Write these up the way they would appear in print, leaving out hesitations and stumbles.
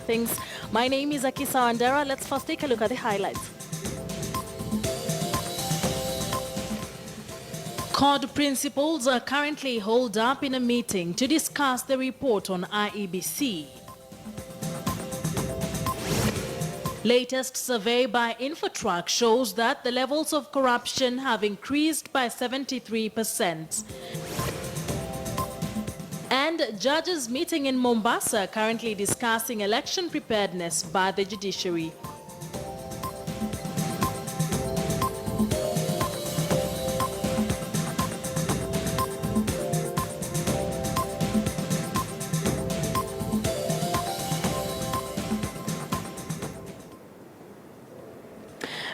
Things. My name is Akisa Wandera. Let's first take a look at the highlights. CORD principals are currently holed up in a meeting to discuss the report on IEBC. Latest survey by Infotrack shows that the levels of corruption have increased by 73%. And judges meeting in Mombasa currently discussing election preparedness by the judiciary.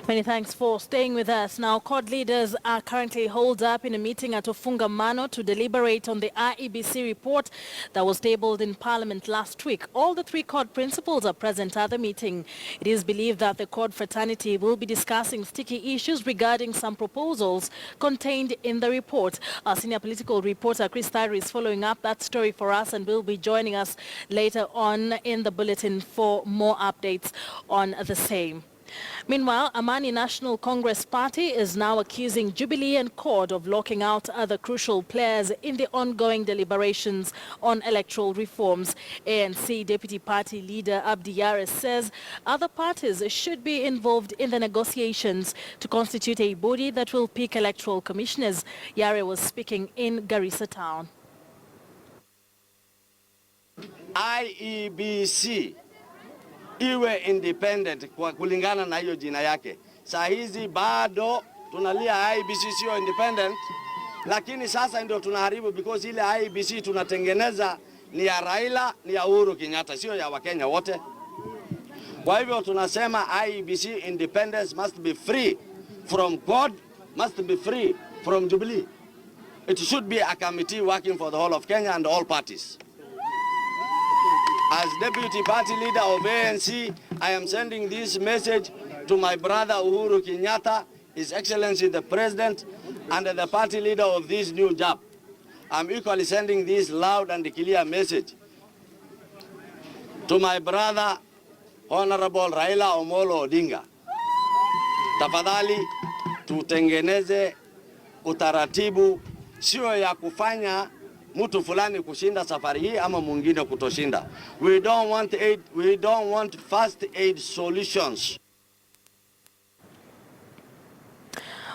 Many thanks for staying with us. Now, CORD leaders are currently holed up in a meeting at Ofungamano to deliberate on the IEBC report that was tabled in Parliament last week. All the three CORD principals are present at the meeting. It is believed that the CORD fraternity will be discussing sticky issues regarding some proposals contained in the report. Our senior political reporter, Chris Thyre, is following up that story for us and will be joining us later on in the bulletin for more updates on the same. Meanwhile, Amani National Congress Party is now accusing Jubilee and CORD of locking out other crucial players in the ongoing deliberations on electoral reforms. ANC Deputy Party Leader Abdi Yare says other parties should be involved in the negotiations to constitute a body that will pick electoral commissioners. Yare was speaking in Garissa town. IEBC iwe independent kwa kulingana na hiyo jina yake. Saa hizi bado tunalia IEBC sio independent, lakini sasa ndio tunaharibu because ile IEBC tunatengeneza ni ya Raila, ni ya Uhuru Kenyatta, sio ya Wakenya wote. Kwa hivyo tunasema IEBC independence must be free from CORD, must be free from Jubilee. It should be a committee working for the whole of Kenya and all parties. As Deputy Party Leader of ANC, I am sending this message to my brother Uhuru Kenyatta, His Excellency the President, and the party leader of this new job. I'm equally sending this loud and clear message to my brother Honorable Raila Omolo Odinga. Tafadhali tutengeneze utaratibu sio ya kufanya mtu fulani kushinda safari hii ama mwingine kutoshinda. We don't want aid, we don't want fast aid solutions.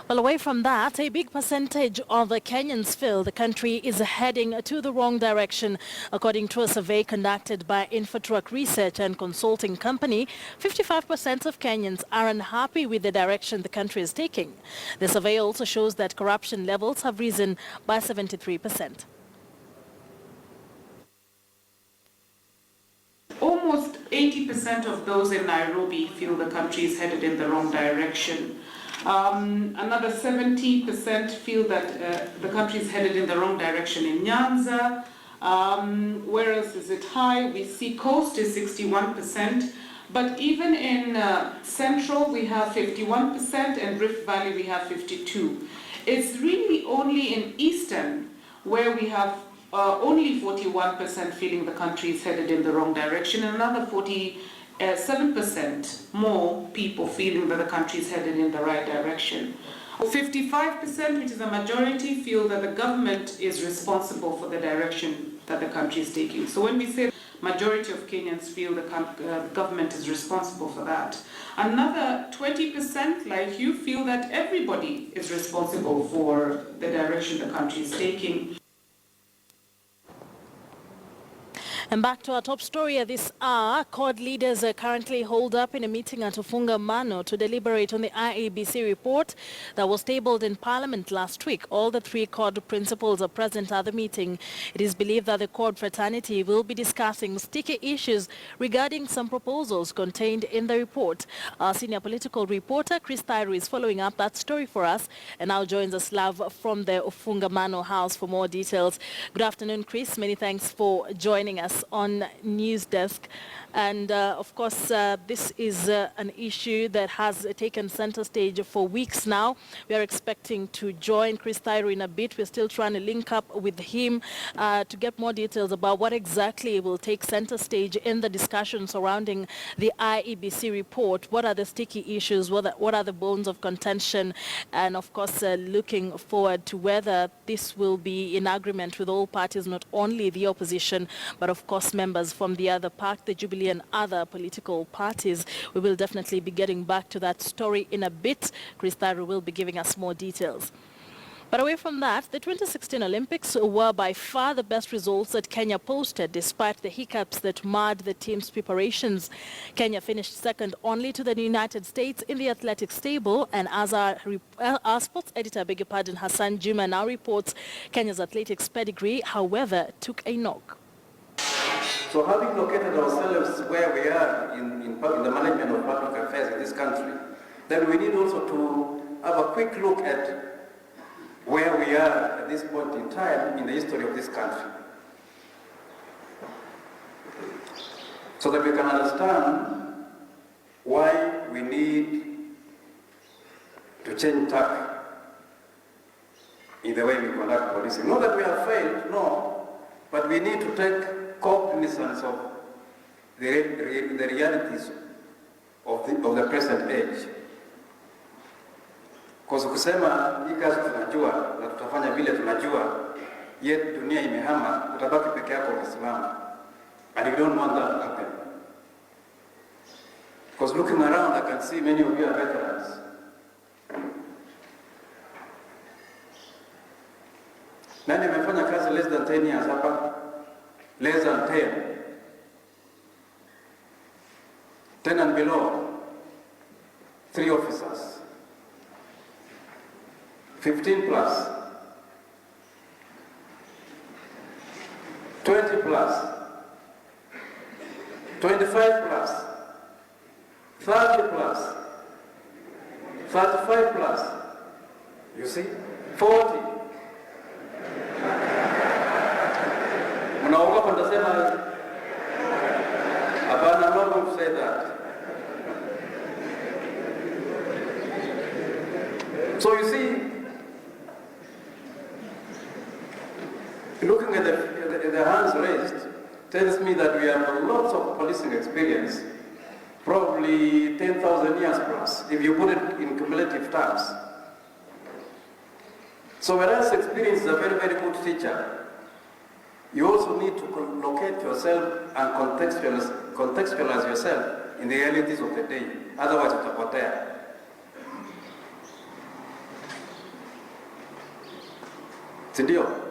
Well, away from that, a big percentage of Kenyans feel the country is heading to the wrong direction. According to a survey conducted by Infotrack Research and Consulting Company, 55% of Kenyans are unhappy with the direction the country is taking. The survey also shows that corruption levels have risen by 73%. Almost 80% of those in Nairobi feel the country is headed in the wrong direction. Another 70% feel that the country is headed in the wrong direction in Nyanza. Where else is it high? We see coast is 61%, but even in central we have 51% and Rift Valley we have 52%. It's really only in eastern where we have only 41% feeling the country is headed in the wrong direction, and another 47% more people feeling that the country is headed in the right direction. 55%, which is a majority, feel that the government is responsible for the direction that the country is taking. So when we say majority of Kenyans feel the government is responsible for that, another 20%, like you, feel that everybody is responsible for the direction the country is taking. And back to our top story at this hour, CORD leaders are currently holed up in a meeting at Ofungamano to deliberate on the IEBC report that was tabled in Parliament last week. All the three CORD principals are present at the meeting. It is believed that the CORD fraternity will be discussing sticky issues regarding some proposals contained in the report. Our senior political reporter, Chris Thyre, is following up that story for us and now joins us live from the Ofungamano house for more details. Good afternoon, Chris. Many thanks for joining us. us on Newsdesk. And of course, this is an issue that has taken center stage for weeks now. We are expecting to join Chris Thairo in a bit. We're still trying to link up with him to get more details about what exactly will take center stage in the discussion surrounding the IEBC report. What are the sticky issues? What are the bones of contention? And of course, looking forward to whether this will be in agreement with all parties, not only the opposition, but of course members from the other party, the Jubilee and other political parties. We will definitely be getting back to that story in a bit. Chris Thairo will be giving us more details. But away from that, the 2016 Olympics were by far the best results that Kenya posted, despite the hiccups that marred the team's preparations. Kenya finished second only to the United States in the athletics table, and as our sports editor, Hassan Juma now reports, Kenya's athletics pedigree, however, took a knock. So having located ourselves where we are in the management of public affairs in this country, then we need also to have a quick look at where we are at this point in time in the history of this country, so that we can understand why we need to change tack in the way we conduct policing. Not that we have failed, no, but we need to take cognizance of the realities of the present age. Because kusema hii kazi tunajua na tutafanya vile tunajua, yet dunia imehama, utabaki peke yako ukisimama. And we don't want that to happen. Because looking around, I can see many of you are veterans. Nani amefanya kazi less than 10 years hapa? Less than 10. 10 and below. 3 officers. 15 plus, 20 plus, 25 plus, 30 plus, 35 plus, you see, 40. Mnaogopa ndasema, hapana, I'm not going to say that. So you see, looking at the hands raised tells me that we have lots of policing experience, probably 10,000 years plus, if you put it in cumulative terms. So whereas experience is a very, very good teacher, you also need to locate yourself and contextualize yourself in the realities of the day. Otherwise, utapotea. Sindio?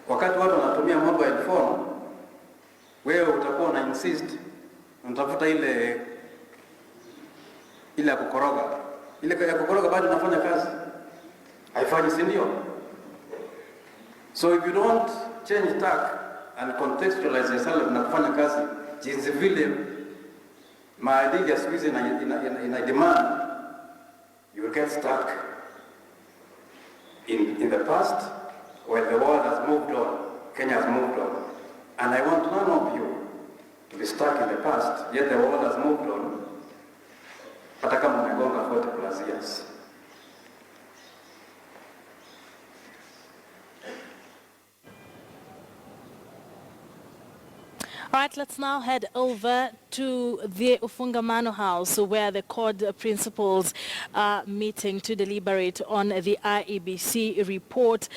Wakati watu wanatumia mobile phone, wewe utakuwa una insist, unatafuta ile ya kukoroga. Ile ya kukoroga bado unafanya kazi. Haifanyi, si ndio? So if you don't change tack and contextualize yourself na kufanya kazi jinsi vile maadili ya siku hizi ina demand, you will get stuck in the past. When the world has moved on, Kenya has moved on. And I want none of you to be stuck in the past, yet the world has moved on, hata kama umegonga 40 plus years. All right, let's now head over to the Ufungamano House, where the CORD principals are meeting to deliberate on the IEBC report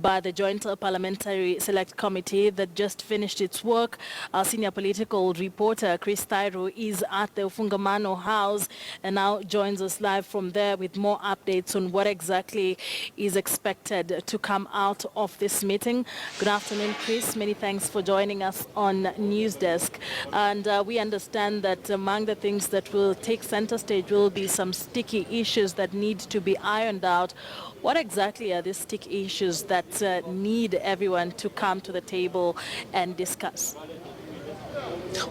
by the Joint Parliamentary Select Committee that just finished its work. Our senior political reporter, Chris Thairo, is at the Ufungamano House and now joins us live from there with more updates on what exactly is expected to come out of this meeting. Good afternoon, Chris. Many thanks for joining us on Newsdesk. And we understand that among the things that will take center stage will be some sticky issues that need to be ironed out. What exactly are these sticky issues that need everyone to come to the table and discuss?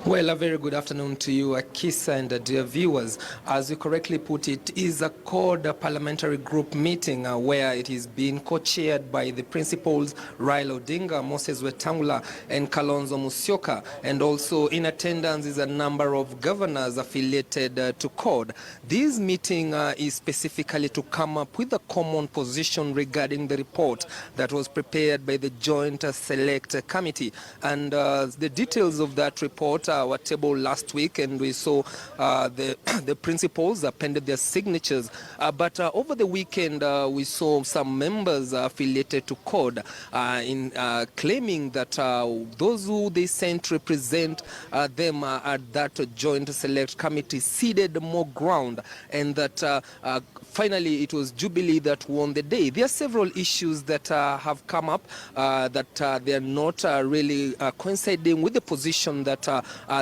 Well, a very good afternoon to you, Akisa, and dear viewers. As you correctly put it, is a called a parliamentary group meeting where it is being co-chaired by the principals Raila Odinga, Moses Wetangula, and Kalonzo Musyoka. And also in attendance is a number of governors affiliated to CORD. This meeting is specifically to come up with a common position regarding the report that was prepared by the Joint Select Committee. And the details of that report were tabled last week, and we saw the principals appended their signatures. But over the weekend, we saw some members affiliated to CORD in claiming that those who they sent represent them at that Joint Select Committee ceded more ground, and that finally it was Jubilee that won the day. There are several issues that have come up that they are not really coinciding with the position that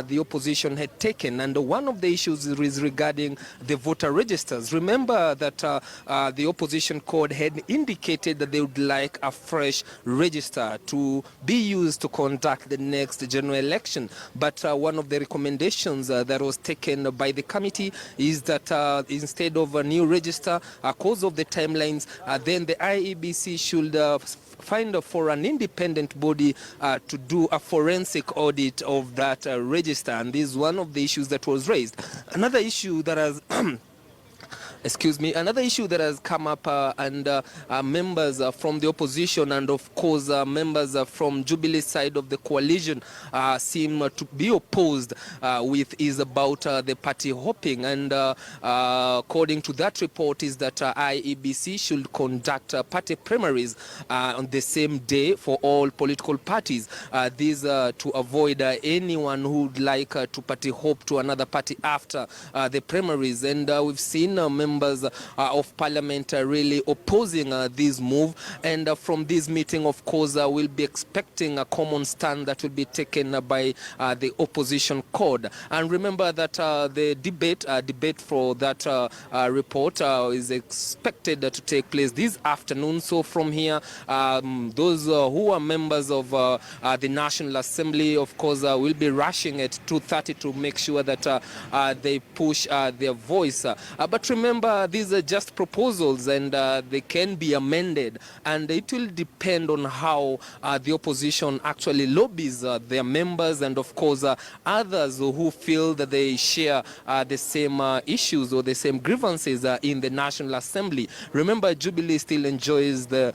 the opposition had taken, and one of the issues is regarding the voter registers. Remember that the opposition CORD had indicated that they would like a fresh register to be used to conduct the next general election, but one of the recommendations that was taken by the committee is that instead of a new register, cause of the timelines, then the IEBC should find for an independent body to do a forensic audit of that register, and this is one of the issues that was raised. Another issue that has another issue that has come up and members from the opposition and of course members from Jubilee side of the coalition seem to be opposed with is about the party hopping, and according to that report is that IEBC should conduct party primaries on the same day for all political parties. These to avoid anyone who would like to party hop to another party after the primaries, and we've seen members of parliament really opposing this move, and from this meeting of course we'll be expecting a common stand that will be taken by the opposition CORD. And remember that the debate for that report is expected to take place this afternoon. So from here, those who are members of the National Assembly of course will be rushing at 2:30 to make sure that they push their voice, but remember these are just proposals, and they can be amended, and it will depend on how the opposition actually lobbies their members, and of course others who feel that they share the same issues or the same grievances in the National Assembly. Remember, Jubilee still enjoys the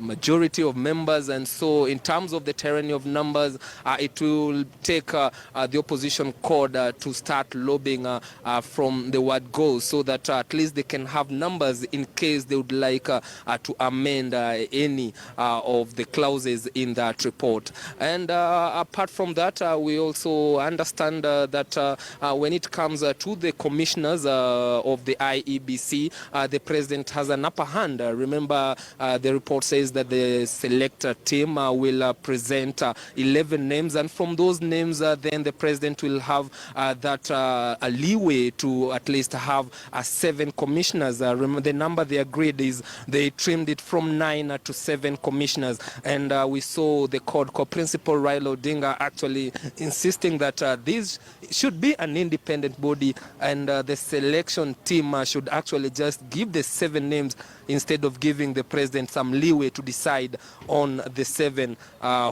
majority of members, and so in terms of the tyranny of numbers, it will take the opposition CORD to start lobbying from the word go, so that at least they can have numbers in case they would like to amend any of the clauses in that report. And apart from that, we also understand that when it comes to the commissioners of the IEBC, the president has an upper hand. Remember, the report says that the select team will present 11 names, and from those names then the president will have that a leeway to at least have 7 commissioners. Remember, the number they agreed is they trimmed it from 9 to 7 commissioners, and we saw the CORD principal Raila Odinga actually insisting that this should be an independent body, and the selection team should actually just give the 7 names instead of giving the president some leeway to decide on the 7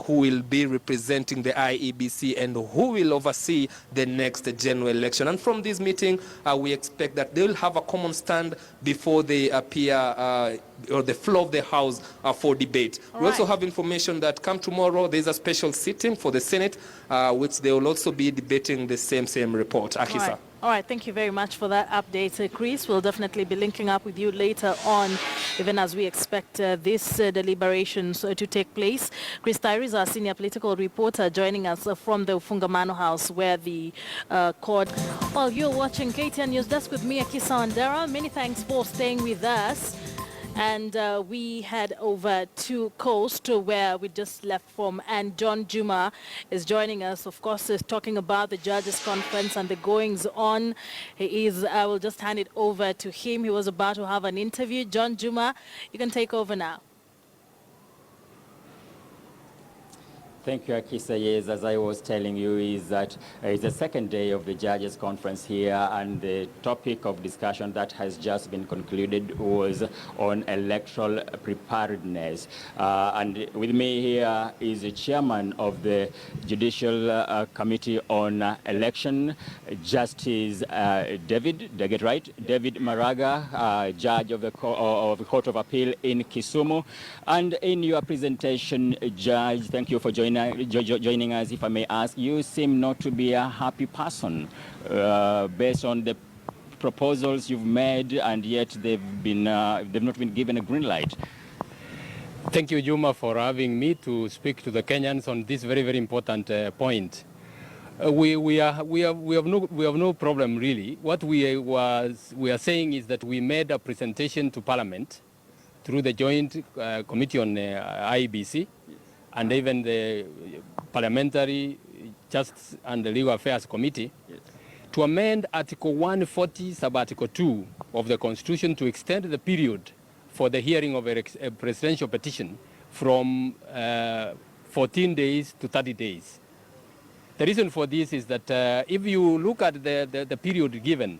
who will be representing the IEBC and who will oversee the next general election. And from this meeting, we expect that they will have a common stand before they appear or the floor of the House for debate. We also have information that come tomorrow, there's a special sitting for the Senate, which they will also be debating the same report. Akisa. All right, thank you very much for that update, Chris. We'll definitely be linking up with you later on, even as we expect these deliberations to take place. Chris Tyree is our senior political reporter joining us from the Fungamano House, where the CORD... Well, you're watching KTN Newsdesk with me, Akisa Wandera. Many thanks for staying with us. And we head over to Coast, where we just left from, and John Juma is joining us. Of course, is talking about the judges' conference and the goings on. I will just hand it over to him. He was about to have an interview. John Juma, you can take over now. Thank you, Akisa. Yes, as I was telling you, is that it's the second day of the judges' conference here, and the topic of discussion that has just been concluded was on electoral preparedness. And with me here is the chairman of the Judicial Committee on Election, Justice David, did I get right? David Maraga, judge of the Court of Appeal in Kisumu. And in your presentation, Judge, thank you for joining us. If I may ask, you seem not to be a happy person based on the proposals you've made, and yet they've not been given a green light. Thank you, Juma, for having me to speak to the Kenyans on this very, very important point. We have no problem really. What we are saying is that we made a presentation to Parliament through the Joint Committee on IEBC, and even the Parliamentary Justice and Legal Affairs Committee, to amend Article 140, Sub-Article 2 of the Constitution to extend the period for the hearing of a presidential petition from 14 days to 30 days. The reason for this is that if you look at the period given,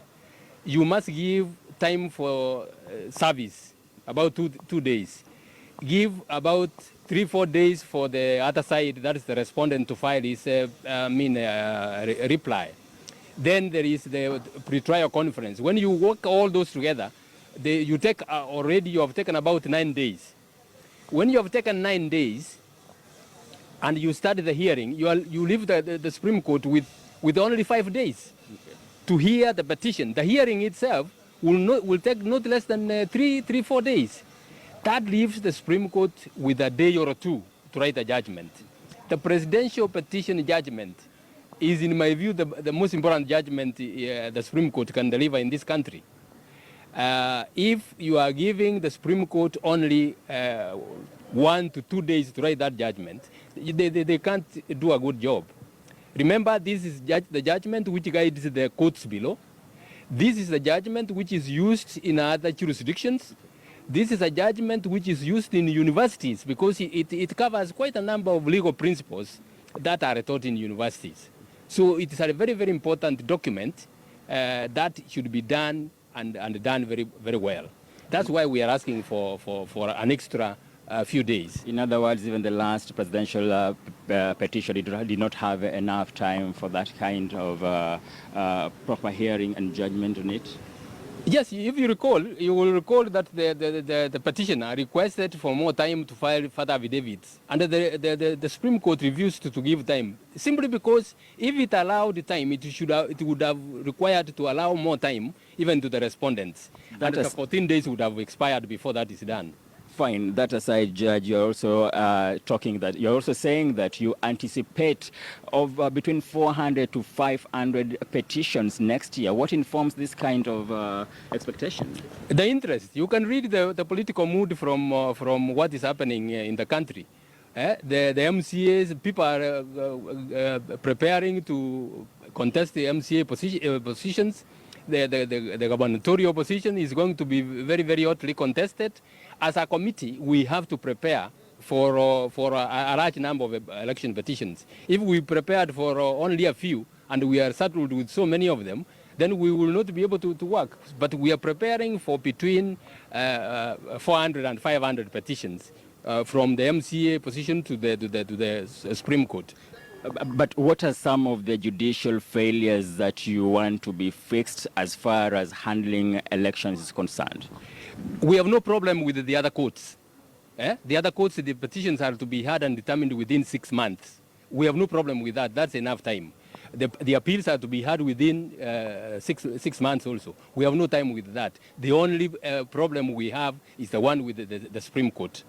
you must give time for service, about two days. Give about 3-4 days for the other side, that is the respondent, to file his reply. Then there is the pre-trial conference. When you work all those together, you have taken about 9 days. When you have taken 9 days and you start the hearing, you leave the Supreme Court with only 5 days to hear the petition. The hearing itself will take not less than 3-4 days. That leaves the Supreme Court with a day or two to write a judgment. The presidential petition judgment is, in my view, the most important judgment the Supreme Court can deliver in this country. If you are giving the Supreme Court only 1 to 2 days to write that judgment, they can't do a good job. Remember, this is the judgment which guides the courts below. This is the judgment which is used in other jurisdictions. This is a judgment which is used in universities because it covers quite a number of legal principles that are taught in universities. So it is a very, very important document that should be done and done very, very well. That's why we are asking for an extra few days. In other words, even the last presidential petition did not have enough time for that kind of proper hearing and judgment on it? Yes, if you will recall that the petitioner requested for more time to file further affidavits, and the Supreme Court refused to give time, simply because if it allowed time, it would have required to allow more time even to the respondents. And the 14 days would have expired before that is done. Fine. That aside, Judge, you're also you're also saying that you anticipate of between 400 to 500 petitions next year. What informs this kind of expectation? The interest. You can read the political mood from what is happening in the country. The MCAs, people are preparing to contest the MCA positions. The gubernatorial position is going to be very, very hotly contested. As a committee, we have to prepare for a large number of election petitions. If we prepared for only a few and we are settled with so many of them, then we will not be able to work. But we are preparing for between 400 and 500 petitions from the MCA position to the Supreme Court. But what are some of the judicial failures that you want to be fixed as far as handling elections is concerned? We have no problem with the other courts. The other courts, the petitions are to be heard and determined within 6 months. We have no problem with that. That's enough time. The appeals are to be heard within 6 months also. We have no time with that. The only problem we have is the one with the Supreme Court,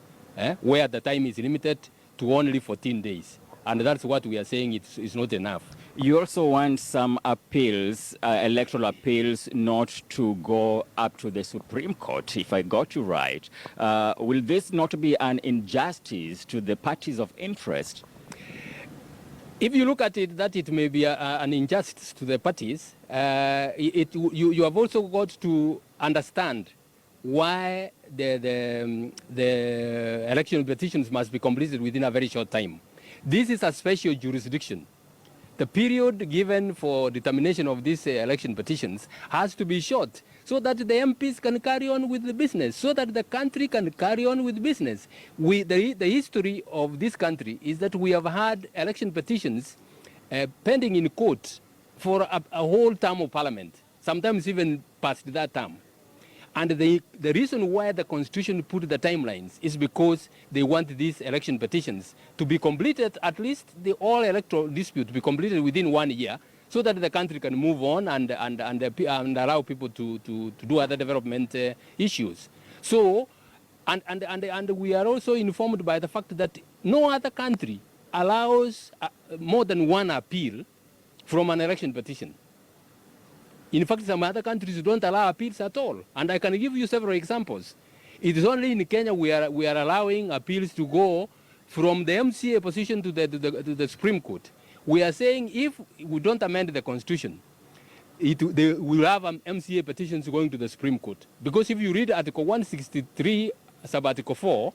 where the time is limited to only 14 days. And that's what we are saying it's not enough. You also want some appeals, electoral appeals, not to go up to the Supreme Court, if I got you right. Will this not be an injustice to the parties of interest? If you look at it, that it may be an injustice to the parties, you have also got to understand why the election petitions must be completed within a very short time. This is a special jurisdiction. The period given for determination of these election petitions has to be short so that the MPs can carry on with the business, so that the country can carry on with business. The history of this country is that we have had election petitions pending in court for a whole term of parliament, sometimes even past that term. And the reason why the Constitution put the timelines is because they want these election petitions to be completed, at least the all electoral dispute to be completed within 1 year, so that the country can move on and allow people to do other development issues. So, and we are also informed by the fact that no other country allows more than one appeal from an election petition. In fact, some other countries don't allow appeals at all. And I can give you several examples. It is only in Kenya we are allowing appeals to go from the MCA position to the Supreme Court. We are saying if we don't amend the Constitution, we will have MCA petitions going to the Supreme Court. Because if you read Article 163, sub-Article 4,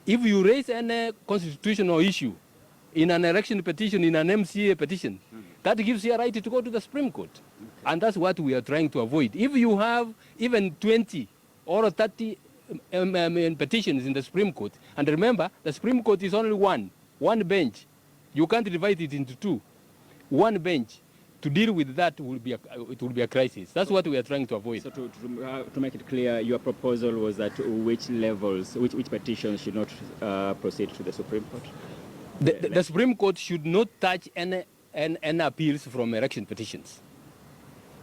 if you raise any constitutional issue in an election petition, in an MCA petition, that gives you a right to go to the Supreme Court. And that's what we are trying to avoid. If you have even 20 or 30 petitions in the Supreme Court, and remember, the Supreme Court is only one bench. You can't divide it into two. One bench. To deal with that it will be a crisis. That's what we are trying to avoid. So to make it clear, your proposal was that which levels, which petitions should not proceed to the Supreme Court? The Supreme Court should not touch any appeals from election petitions.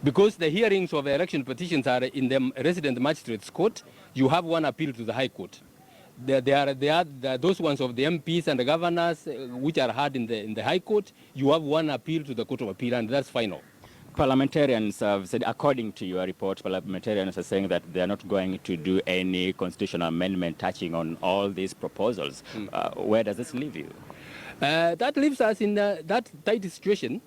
Because the hearings of election petitions are in the resident magistrates court, you have one appeal to the High Court. There are those ones of the MPs and the governors which are heard in the High Court. You have one appeal to the Court of Appeal, and that's final. Parliamentarians have said, according to your report, parliamentarians are saying that they are not going to do any constitutional amendment touching on all these proposals. Where does this leave you? That leaves us in that tight situation.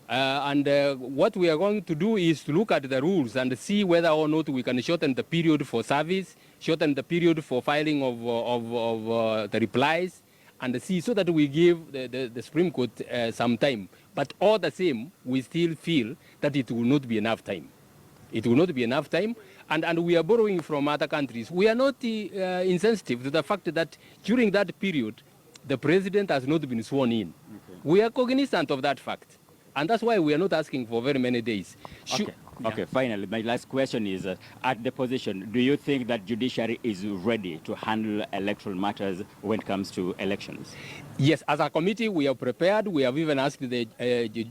And what we are going to do is to look at the rules and see whether or not we can shorten the period for service, shorten the period for filing of the replies, and see so that we give the Supreme Court some time. But all the same, we still feel that it will not be enough time. It will not be enough time, and we are borrowing from other countries. We are not insensitive to the fact that during that period, the president has not been sworn in. Okay. We are cognizant of that fact. And that's why we are not asking for very many days. Okay, finally, my last question is, at the position, do you think that judiciary is ready to handle electoral matters when it comes to elections? Yes, as a committee, we are prepared. We have even asked the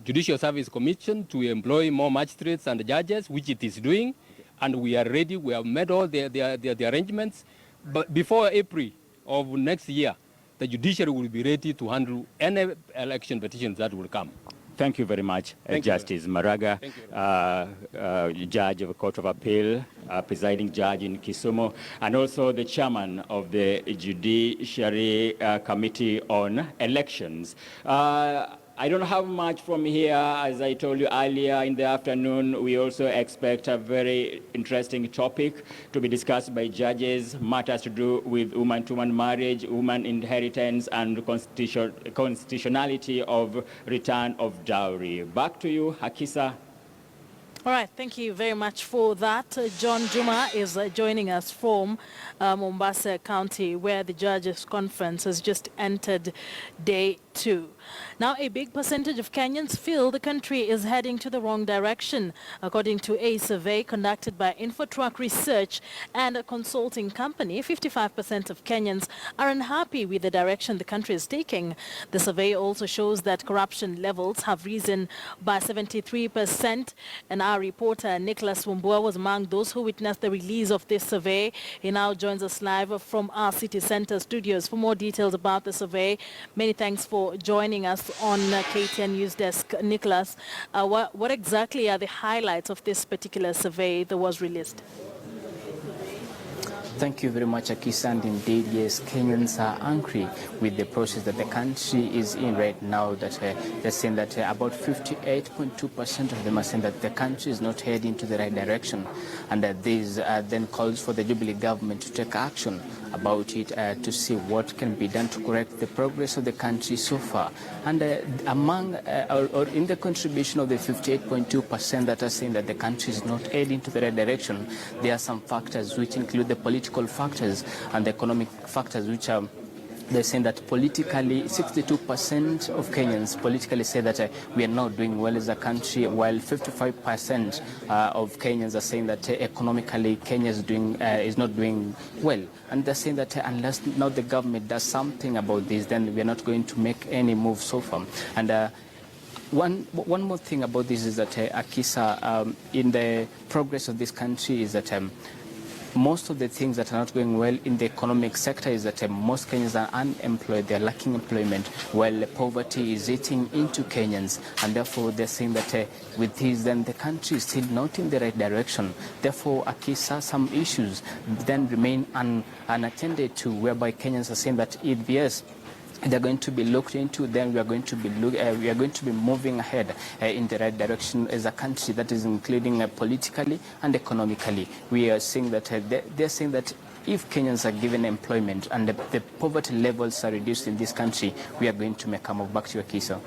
Judicial Service Commission to employ more magistrates and judges, which it is doing. Okay. And we are ready. We have made all the arrangements. But before April of next year, the judiciary will be ready to handle any election petitions that will come. Thank you very much, Justice Maraga, Judge of the Court of Appeal, presiding judge in Kisumu, and also the chairman of the Judiciary Committee on Elections. I don't have much from here. As I told you earlier in the afternoon, we also expect a very interesting topic to be discussed by judges, matters to do with woman-to-woman marriage, woman inheritance, and constitutionality of return of dowry. Back to you, Hakisa. All right, thank you very much for that. John Juma is joining us from Mombasa County, where the Judges Conference has just entered day 2. Now, a big percentage of Kenyans feel the country is heading to the wrong direction. According to a survey conducted by InfoTrack Research and a consulting company, 55% of Kenyans are unhappy with the direction the country is taking. The survey also shows that corruption levels have risen by 73%. And our reporter, Nicholas Wumbua, was among those who witnessed the release of this survey. He now joins us live from our city center studios. For more details about the survey, many thanks for joining us on KTN Newsdesk. Nicholas, what exactly are the highlights of this particular survey that was released? Thank you very much, Akisa. And indeed, yes, Kenyans are angry with the process that the country is in right now. That they're saying that about 58.2% of them are saying that the country is not heading to the right direction, and that this then calls for the Jubilee government to take action about it to see what can be done to correct the progress of the country so far. And among or in the contribution of the 58.2% that are saying that the country is not heading to the right direction, there are some factors which include the political factors and the economic factors, which are they're saying that politically 62% of Kenyans politically say that we are not doing well as a country, while 55% of Kenyans are saying that economically Kenya is not doing well. And they're saying that unless now the government does something about this, then we are not going to make any move so far. And one more thing about this is that Akisa, in the progress of this country is that most of the things that are not going well in the economic sector is that most Kenyans are unemployed, they are lacking employment, while poverty is eating into Kenyans, and therefore they're saying that with this, then the country is still not in the right direction. Therefore, Akisa, some issues then remain unattended to, whereby Kenyans are saying that if yes, they're going to be looked into, then we are going to be moving ahead in the right direction as a country, that is including politically and economically. We are seeing that they're saying that if Kenyans are given employment and the poverty levels are reduced in this country, we are going to make a move. Back to you, Akisa.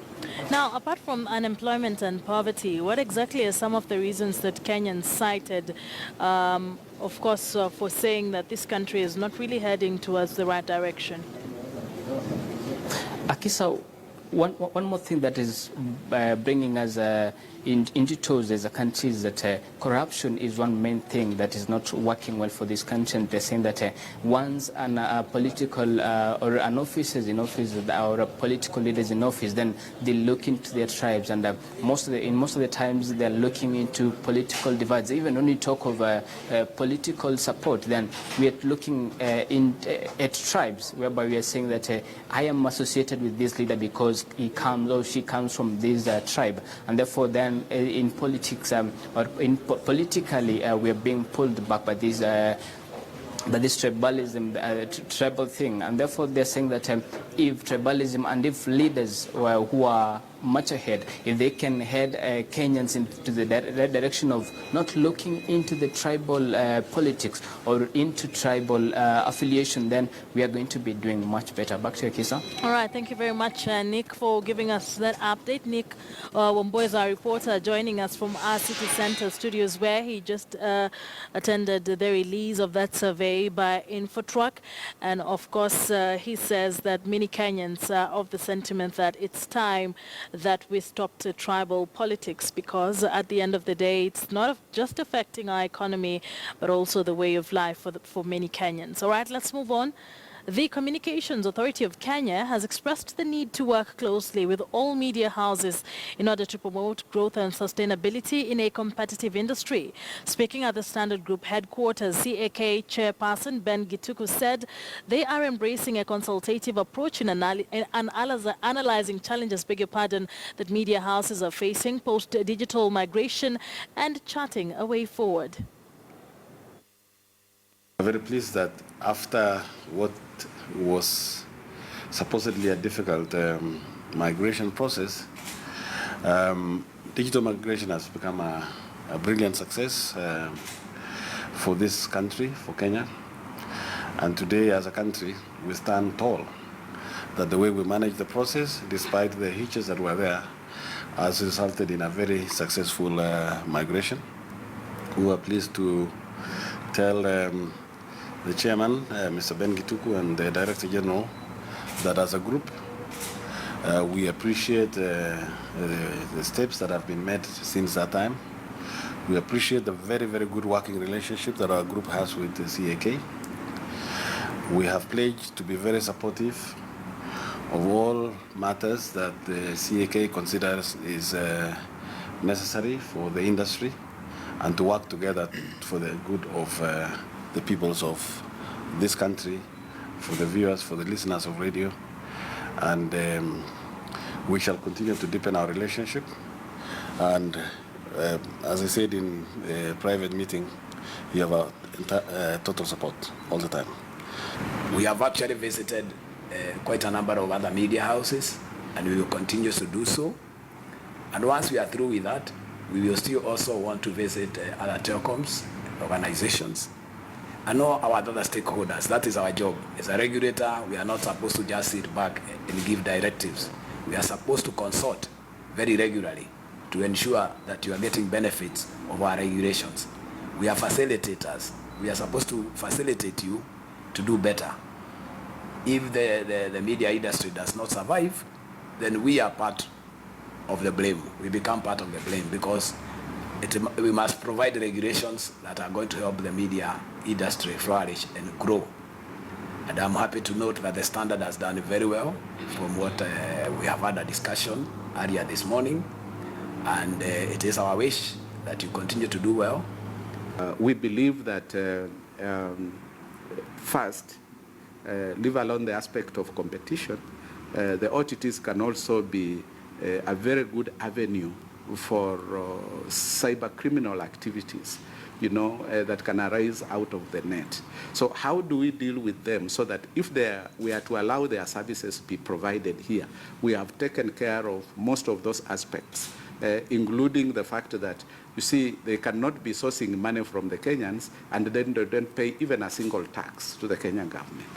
Now, apart from unemployment and poverty, what exactly are some of the reasons that Kenyans cited, of course, for saying that this country is not really heading towards the right direction? Akisa, one more thing that is bringing us into toes as a country is that corruption is one main thing that is not working well for this country. And they're saying that once a political or an officers in office or a political leaders in office, then they look into their tribes, and most of the times they're looking into political divides. Even when we talk of political support, then we are looking at tribes, whereby we are saying that I am associated with this leader because he comes or she comes from this tribe, and therefore then in politics politically we are being pulled back by this tribalism, tribal thing, and therefore they're saying that if tribalism and if leaders who are much ahead, if they can head Kenyans into the direction of not looking into the tribal politics or into tribal affiliation, then we are going to be doing much better. Back to you, Kisa. All right, thank you very much, Nick, for giving us that update. Nick Wambo is our reporter joining us from our City Center studios, where he just attended the release of that survey by Infotruck. And of course, he says that many Kenyans are of the sentiment that it's time that we stopped tribal politics, because at the end of the day, it's not just affecting our economy, but also the way of life for many Kenyans. All right, let's move on. The Communications Authority of Kenya has expressed the need to work closely with all media houses in order to promote growth and sustainability in a competitive industry. Speaking at the Standard Group headquarters, CAK Chairperson Ben Gituku said they are embracing a consultative approach in analyzing challenges, that media houses are facing post-digital migration and charting a way forward. I'm very pleased that after what was supposedly a difficult migration process, digital migration has become a brilliant success for this country, for Kenya. And today, as a country, we stand tall that the way we manage the process, despite the hitches that were there, has resulted in a very successful migration. We are pleased to tell the chairman, Mr. Ben Gituku, and the Director General, that as a group, we appreciate the steps that have been made since that time. We appreciate the very, very good working relationship that our group has with the CAK. We have pledged to be very supportive of all matters that the CAK considers is necessary for the industry, and to work together for the good of the peoples of this country, for the viewers, for the listeners of radio. And we shall continue to deepen our relationship. And as I said in a private meeting, you have a total support all the time. We have actually visited quite a number of other media houses, and we will continue to do so. And once we are through with that, we will still also want to visit other telecoms organizations and all our other stakeholders. That is our job. As a regulator, we are not supposed to just sit back and give directives. We are supposed to consult very regularly to ensure that you are getting benefits of our regulations. We are facilitators. We are supposed to facilitate you to do better. If the media industry does not survive, then we are part of the blame. We become part of the blame because we must provide regulations that are going to help the media industry flourish and grow. And I'm happy to note that the Standard has done very well from what we have had a discussion earlier this morning. And it is our wish that you continue to do well. We believe that first, leave alone the aspect of competition, the OTTs can also be a very good avenue for cyber criminal activities, that can arise out of the net. So how do we deal with them so that if we are to allow their services to be provided here, we have taken care of most of those aspects, including the fact that, you see, they cannot be sourcing money from the Kenyans and then they don't pay even a single tax to the Kenyan government.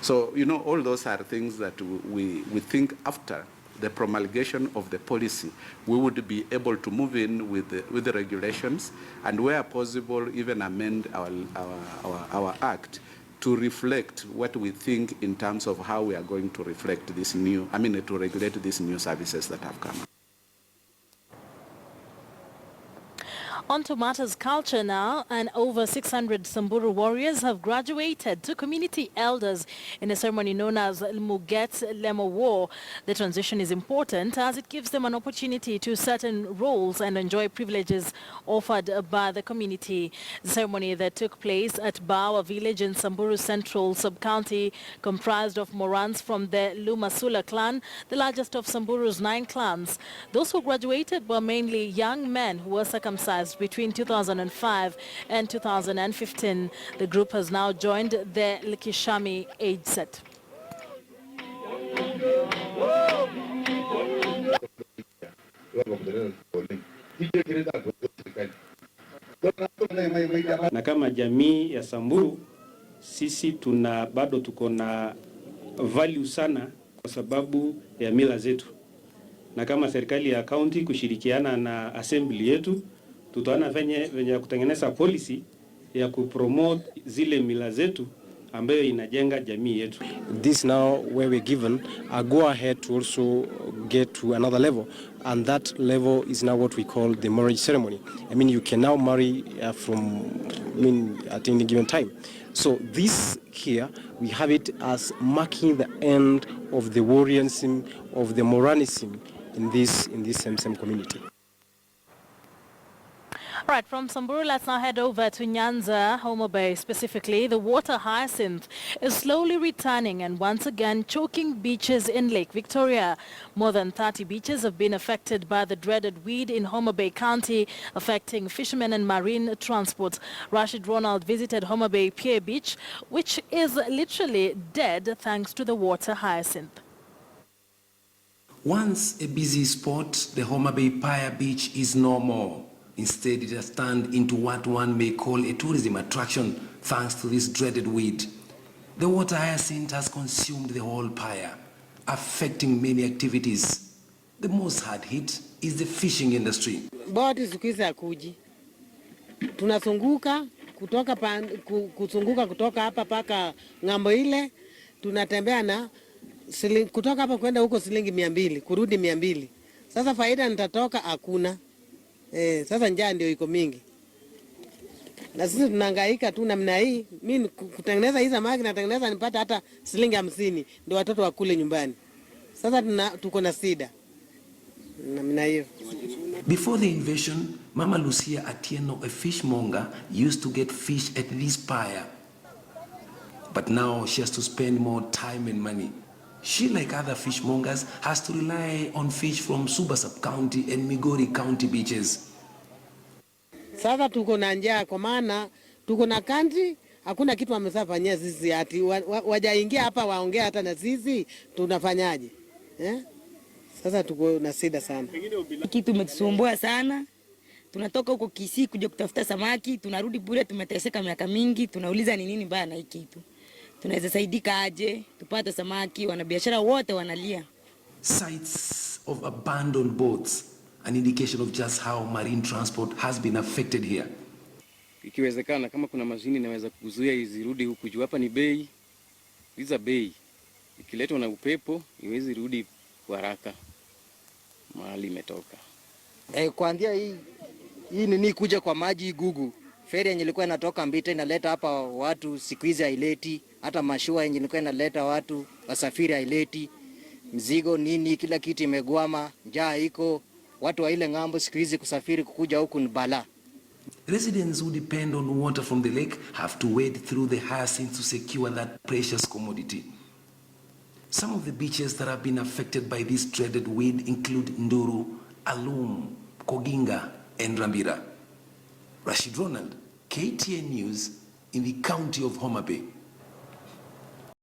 So, all those are things that we think after the promulgation of the policy, we would be able to move in with the regulations and where possible even amend our act to reflect what we think in terms of how we are going to reflect this new, to regulate these new services that have come. On to matters culture now, and over 600 Samburu warriors have graduated to community elders in a ceremony known as Muget Lemo War. The transition is important as it gives them an opportunity to certain roles and enjoy privileges offered by the community. The ceremony that took place at Bawa village in Samburu Central Sub-County comprised of Morans from the Lumasula clan, the largest of Samburu's 9 clans. Those who graduated were mainly young men who were circumcised between 2005 and 2015. The group has now joined the Likishami age set. Na kama jamii ya Samburu sisi bado tuko na value sana kwa sababu ya mila zetu, na kama serikali ya county kushirikiana na assembly yetu tutaona venye kutengeneza policy ya kupromote zile mila zetu ambayo inajenga jamii yetu. This now where we're given a go ahead to also get to another level, and that level is now what we call the marriage ceremony. You can now marry at any given time. So this here, we have it as marking the end of the warriorism, of the Moranism in this same community. All right, from Samburu, let's now head over to Nyanza, Homa Bay specifically. The water hyacinth is slowly returning and once again choking beaches in Lake Victoria. More than 30 beaches have been affected by the dreaded weed in Homa Bay County, affecting fishermen and marine transport. Rashid Ronald visited Homa Bay Pier Beach, which is literally dead thanks to the water hyacinth. Once a busy spot, the Homa Bay Pier Beach is no more. Instead, it has turned into what one may call a tourism attraction thanks to this dreaded weed. The water hyacinth has consumed the whole pier, affecting many activities. The most hard hit is the fishing industry. Boti siku hizi hakuji. Tunazunguka kutoka hapa paka ng'ambo ile, tunatembea na kutoka hapa kwenda huko shilingi 200, kurudi 200. Sasa faida nitatoka hakuna. Sasa njaa ndio iko mingi. Na sisi tunahangaika tu namna hii. Mimi kutengeneza hizo samaki natengeneza nipata hata shilingi 50 ndio watoto wakule nyumbani. Sasa tuko na shida. Namna hiyo. Before the invasion, Mama Lucia Atieno, a fishmonger, used to get fish at this pier. But now she has to spend more time and money. She, like other fishmongers, has to rely on fish from Suba Sub-County and Migori County beaches. Sasa tuko na njaa kwa maana Tuko na country, hakuna kitu wamesafanyia sisi, ati wajaingia hapa waongea hata na sisi tunafanyaje? Sasa tuko na shida sana. Kitu umetusumbua sana. Tunatoka huko Kisii kuja kutafuta samaki, tunarudi bure, tumeteseka miaka mingi, tunauliza ni nini mbaya na hiki kitu. Tunaweza saidika aje tupate samaki, wanabiashara wote wanalia. Sites of abandoned boats, an indication of just how marine transport has been affected here. Ikiwezekana kama kuna mashini inaweza kuzuia izirudi huku juu, hapa ni bei. Hizo bei ikiletwa na upepo iwezi rudi kwa haraka mahali imetoka. Kuanzia hii nini kuja kwa maji gugu. Feri yenye ilikuwa inatoka Mbita inaleta hapa watu, siku hizi haileti. Hata mashua yenye ilikuwa inaleta watu, wasafiri haileti. Mzigo nini, kila kitu imegwama, njaa iko. Watu wa ile ngambo siku hizi kusafiri kukuja huku ni balaa. Residents who depend on water from the lake have to wade through the hyacinth to secure that precious commodity. Some of the beaches that have been affected by this dreaded weed include Nduru, Alum, Koginga, and Rambira. Rashid Ronald, KTN News, in the county of Homa Bay.